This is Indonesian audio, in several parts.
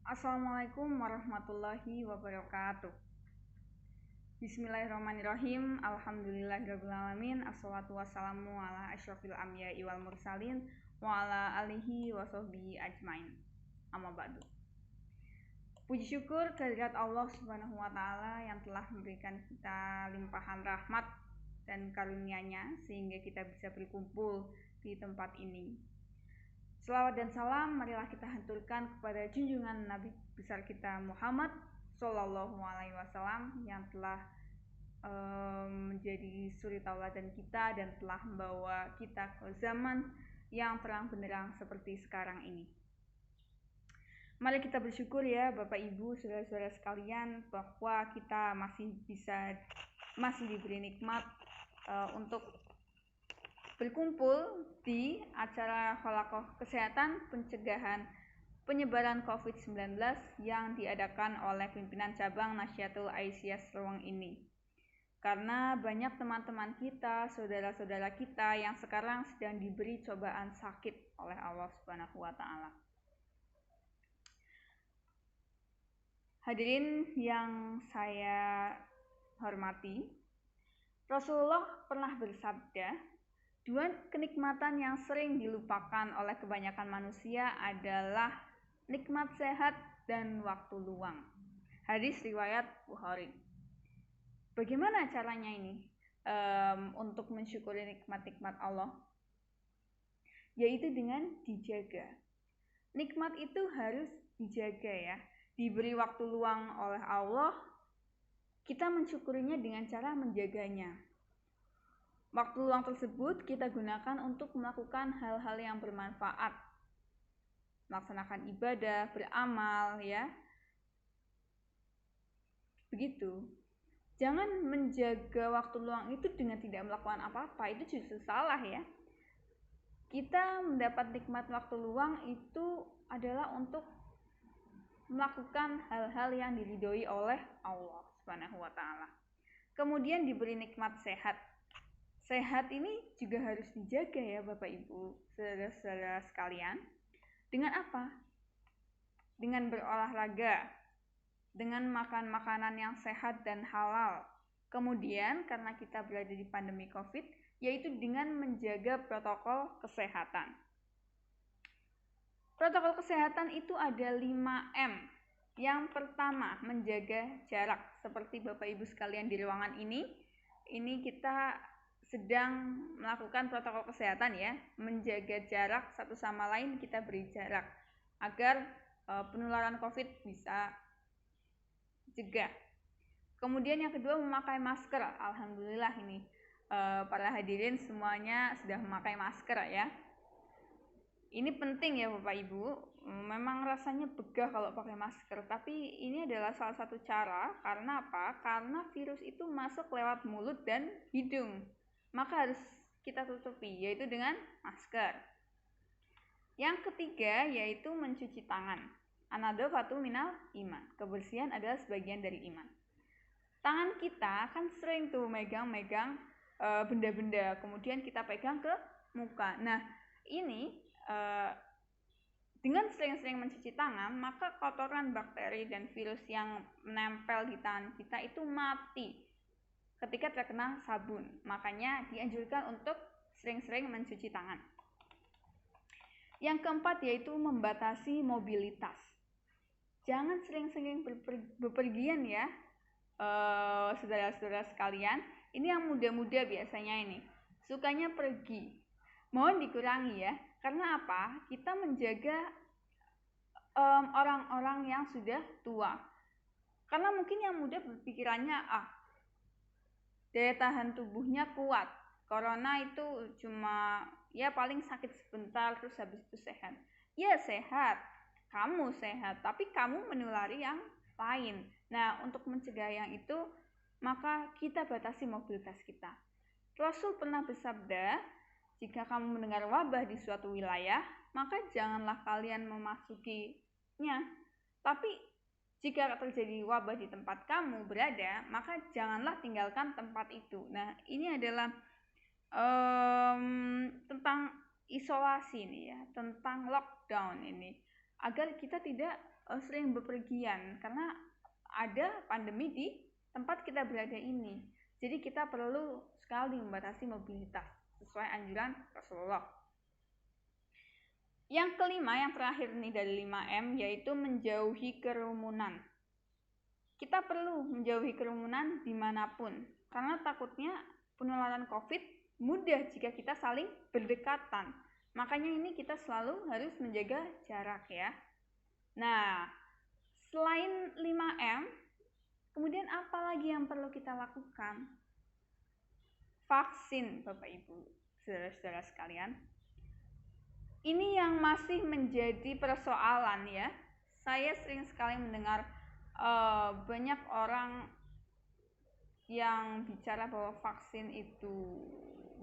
Assalamualaikum warahmatullahi wabarakatuh. Bismillahirrahmanirrahim. Alhamdulillahirrahmanirrahim. Assalatu wassalamu ala asyrafil anbiya'i wal mursalin wa ala alihi wa sahbihi ajmain. Amma ba'du. Puji syukur kehadirat Allah Subhanahu wa taala yang telah memberikan kita limpahan rahmat dan karunia-Nya sehingga kita bisa berkumpul di tempat ini. Selawat dan salam marilah kita haturkan kepada junjungan Nabi besar kita Muhammad Sallallahu Alaihi Wasallam yang telah menjadi suri tauladan kita dan telah membawa kita ke zaman yang terang benderang seperti sekarang ini. Mari kita bersyukur ya Bapak Ibu saudara-saudara sekalian bahwa kita masih diberi nikmat untuk berkumpul di acara Halakoh Kesehatan Pencegahan Penyebaran COVID-19 yang diadakan oleh pimpinan cabang Nasyatul Aisyah Serawang ini. Karena banyak teman-teman kita, saudara-saudara kita yang sekarang sedang diberi cobaan sakit oleh Allah Subhanahu wa taala. Hadirin yang saya hormati, Rasulullah pernah bersabda, dua kenikmatan yang sering dilupakan oleh kebanyakan manusia adalah nikmat sehat dan waktu luang. Hadis riwayat Bukhari. Bagaimana caranya ini untuk mensyukuri nikmat-nikmat Allah? Yaitu dengan dijaga. Nikmat itu harus dijaga ya. Diberi waktu luang oleh Allah, kita mensyukurinya dengan cara menjaganya. Waktu luang tersebut kita gunakan untuk melakukan hal-hal yang bermanfaat. Melaksanakan ibadah, beramal ya. Begitu. Jangan menjaga waktu luang itu dengan tidak melakukan apa-apa, itu justru salah ya. Kita mendapat nikmat waktu luang itu adalah untuk melakukan hal-hal yang diridhoi oleh Allah Subhanahu wa taala. Kemudian diberi nikmat sehat. Sehat ini juga harus dijaga ya Bapak Ibu, saudara-saudara sekalian. Dengan apa? Dengan berolahraga, dengan makan makanan yang sehat dan halal. Kemudian karena kita berada di pandemi COVID, yaitu dengan menjaga protokol kesehatan. Protokol kesehatan itu ada 5M. Yang pertama, menjaga jarak. Seperti Bapak Ibu sekalian di ruangan ini kita sedang melakukan protokol kesehatan ya, menjaga jarak satu sama lain, kita beri jarak agar penularan COVID bisa cegah. Kemudian yang kedua, memakai masker. Alhamdulillah ini para hadirin semuanya sudah memakai masker ya. Ini penting ya Bapak Ibu. Memang rasanya begah kalau pakai masker, tapi ini adalah salah satu cara. Karena apa? Karena virus itu masuk lewat mulut dan hidung. Maka harus kita tutupi, yaitu dengan masker. Yang ketiga yaitu mencuci tangan. An-nadhafatu minal iman. Kebersihan adalah sebagian dari iman. Tangan kita kan sering tuh megang-megang benda-benda, kemudian kita pegang ke muka. Nah, ini dengan sering-sering mencuci tangan, maka kotoran, bakteri, dan virus yang menempel di tangan kita itu mati ketika terkena sabun. Makanya dianjurkan untuk sering-sering mencuci tangan. Yang keempat yaitu membatasi mobilitas. Jangan sering-sering bepergian ya, saudara-saudara sekalian. Ini yang muda-muda biasanya ini sukanya pergi. Mohon dikurangi ya. Karena apa? Kita menjaga orang-orang yang sudah tua. Karena mungkin yang muda berpikirannya daya tahan tubuhnya kuat. Corona itu cuma ya paling sakit sebentar terus habis itu sehat. Ya sehat, kamu sehat, tapi kamu menulari yang lain. Nah, untuk mencegah yang itu, maka kita batasi mobilitas kita. Rasul pernah bersabda, jika kamu mendengar wabah di suatu wilayah, maka janganlah kalian memasukinya. Tapi jika terjadi wabah di tempat kamu berada, maka janganlah tinggalkan tempat itu. Nah, ini adalah tentang isolasi nih ya, tentang lockdown ini, agar kita tidak sering bepergian karena ada pandemi di tempat kita berada ini. Jadi kita perlu sekali membatasi mobilitas sesuai anjuran Rasulullah. Yang kelima, yang terakhir nih dari 5M, yaitu menjauhi kerumunan. Kita perlu menjauhi kerumunan dimanapun, karena takutnya penularan COVID mudah jika kita saling berdekatan. Makanya ini kita selalu harus menjaga jarak ya. Nah, selain 5M, kemudian apa lagi yang perlu kita lakukan? Vaksin, Bapak Ibu, saudara-saudara sekalian. Ini yang masih menjadi persoalan ya. Saya sering sekali mendengar banyak orang yang bicara bahwa vaksin itu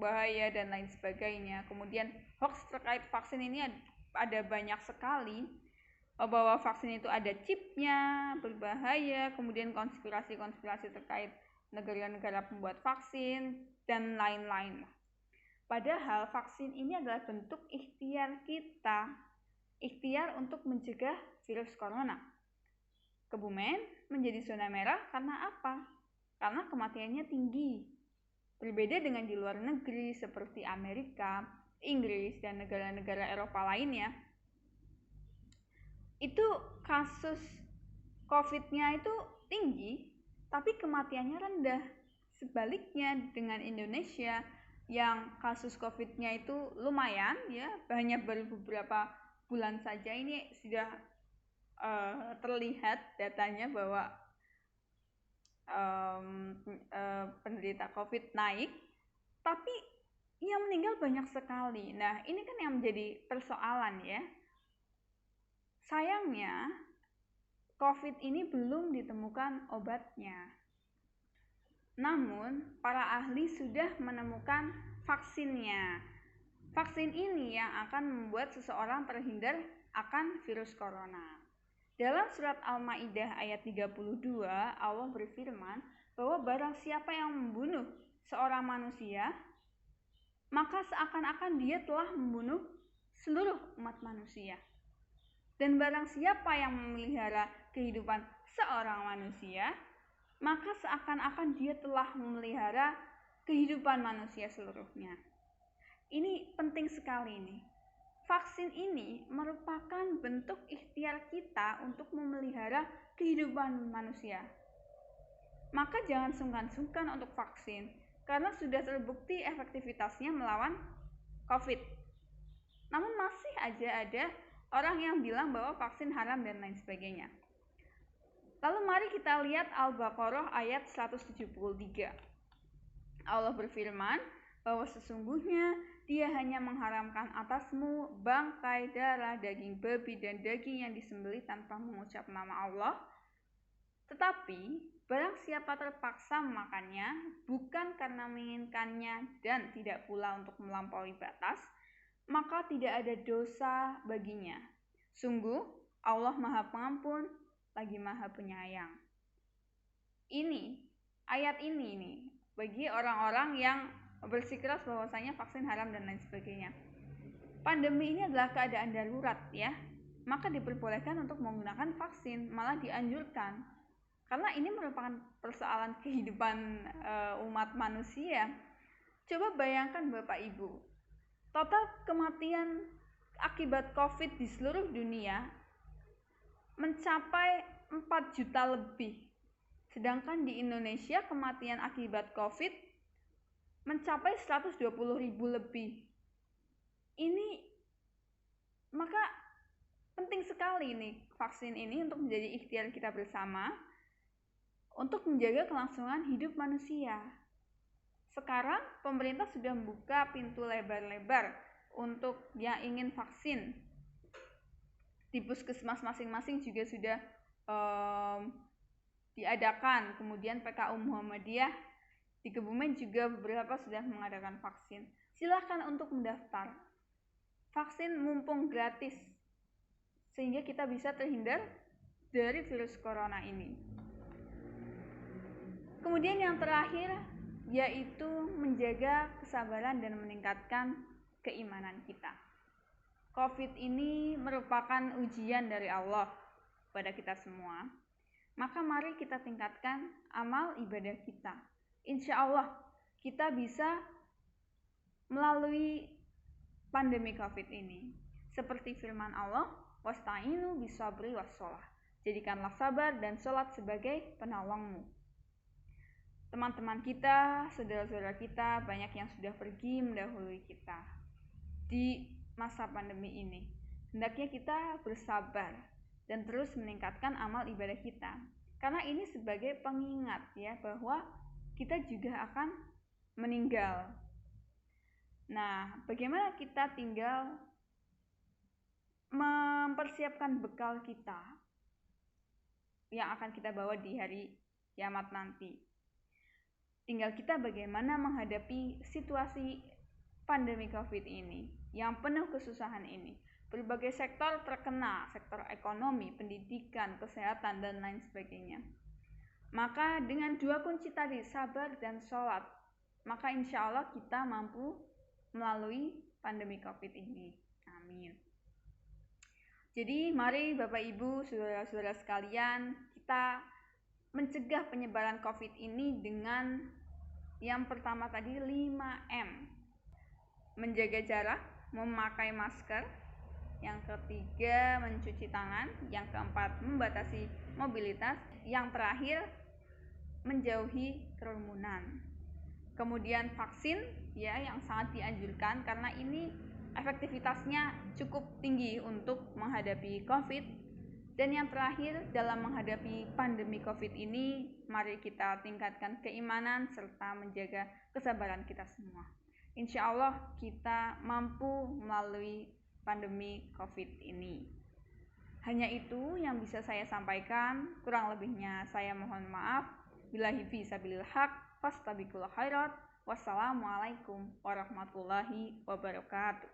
bahaya dan lain sebagainya. Kemudian hoax terkait vaksin ini ada banyak sekali, bahwa vaksin itu ada chipnya, berbahaya, kemudian konspirasi-konspirasi terkait negara-negara pembuat vaksin dan lain-lain. Padahal vaksin ini adalah bentuk ikhtiar kita, ikhtiar untuk mencegah virus corona. Kebumen menjadi zona merah karena apa? Karena kematiannya tinggi. Berbeda dengan di luar negeri seperti Amerika, Inggris, dan negara-negara Eropa lainnya. Itu kasus COVID-nya itu tinggi, tapi kematiannya rendah. Sebaliknya dengan Indonesia yang kasus COVID-nya itu lumayan ya, hanya baru beberapa bulan saja ini sudah terlihat datanya bahwa penderita COVID naik, tapi yang meninggal banyak sekali. Nah, ini kan yang menjadi persoalan ya. Sayangnya COVID ini belum ditemukan obatnya. Namun, para ahli sudah menemukan vaksinnya. Vaksin ini yang akan membuat seseorang terhindar akan virus corona. Dalam surat Al-Maidah ayat 32, Allah berfirman bahwa barang siapa yang membunuh seorang manusia, maka seakan-akan dia telah membunuh seluruh umat manusia. Dan barang siapa yang memelihara kehidupan seorang manusia, maka seakan-akan dia telah memelihara kehidupan manusia seluruhnya. Ini penting sekali nih. Vaksin ini merupakan bentuk ikhtiar kita untuk memelihara kehidupan manusia. Maka jangan sungkan-sungkan untuk vaksin, karena sudah terbukti efektivitasnya melawan COVID. Namun masih aja ada orang yang bilang bahwa vaksin haram dan lain sebagainya. Lalu mari kita lihat Al-Baqarah ayat 173. Allah berfirman bahwa sesungguhnya Dia hanya mengharamkan atasmu bangkai, darah, daging babi, dan daging yang disembelih tanpa mengucap nama Allah. Tetapi barang siapa terpaksa memakannya, bukan karena menginginkannya dan tidak pula untuk melampaui batas, maka tidak ada dosa baginya. Sungguh Allah Maha Pengampun lagi Maha Penyayang. Ini ayat ini nih bagi orang-orang yang bersikeras bahwasanya vaksin haram dan lain sebagainya. Pandemi ini adalah keadaan darurat ya, maka diperbolehkan untuk menggunakan vaksin, malah dianjurkan. Karena ini merupakan persoalan kehidupan umat manusia. Coba bayangkan Bapak Ibu, total kematian akibat COVID di seluruh dunia mencapai 4 juta lebih. Sedangkan di Indonesia kematian akibat COVID mencapai 120.000 lebih. Ini maka penting sekali nih vaksin ini untuk menjadi ikhtiar kita bersama untuk menjaga kelangsungan hidup manusia. Sekarang pemerintah sudah membuka pintu lebar-lebar untuk yang ingin vaksin. Di puskesmas masing-masing juga sudah diadakan. Kemudian PKU Muhammadiyah di Kebumen juga beberapa sudah mengadakan vaksin. Silakan untuk mendaftar. Vaksin mumpung gratis, sehingga kita bisa terhindar dari virus corona ini. Kemudian yang terakhir, yaitu menjaga kesabaran dan meningkatkan keimanan kita. COVID ini merupakan ujian dari Allah. pada kita semua, maka mari kita tingkatkan amal ibadah kita. Insya Allah kita bisa melalui pandemi COVID ini. Seperti firman Allah, wasta'inu bisabri wassalah. Jadikanlah sabar dan sholat sebagai penolongmu. Teman-teman kita, saudara-saudara kita, banyak yang sudah pergi mendahului kita di masa pandemi ini. Hendaknya kita bersabar dan terus meningkatkan amal ibadah kita. Karena ini sebagai pengingat ya bahwa kita juga akan meninggal. Nah, bagaimana kita tinggal mempersiapkan bekal kita yang akan kita bawa di hari kiamat nanti. Tinggal kita bagaimana menghadapi situasi pandemi COVID ini yang penuh kesusahan ini. Berbagai sektor terkena, sektor ekonomi, pendidikan, kesehatan, dan lain sebagainya. Maka dengan dua kunci tadi, sabar dan sholat, maka insya Allah kita mampu melalui pandemi COVID ini. Amin. Jadi mari Bapak Ibu, saudara-saudara sekalian, kita mencegah penyebaran COVID ini dengan yang pertama tadi 5M. Menjaga jarak, memakai masker. Yang ketiga, mencuci tangan. Yang keempat, membatasi mobilitas. Yang terakhir, menjauhi kerumunan. Kemudian vaksin ya yang sangat dianjurkan karena ini efektivitasnya cukup tinggi untuk menghadapi COVID. Dan yang terakhir, dalam menghadapi pandemi COVID ini, mari kita tingkatkan keimanan serta menjaga kesabaran kita semua. Insya Allah kita mampu melalui pandemi COVID ini. Hanya itu yang bisa saya sampaikan, kurang lebihnya saya mohon maaf. Billahi fi sabilil haq, fastabiqul khairat. Wassalamualaikum warahmatullahi wabarakatuh.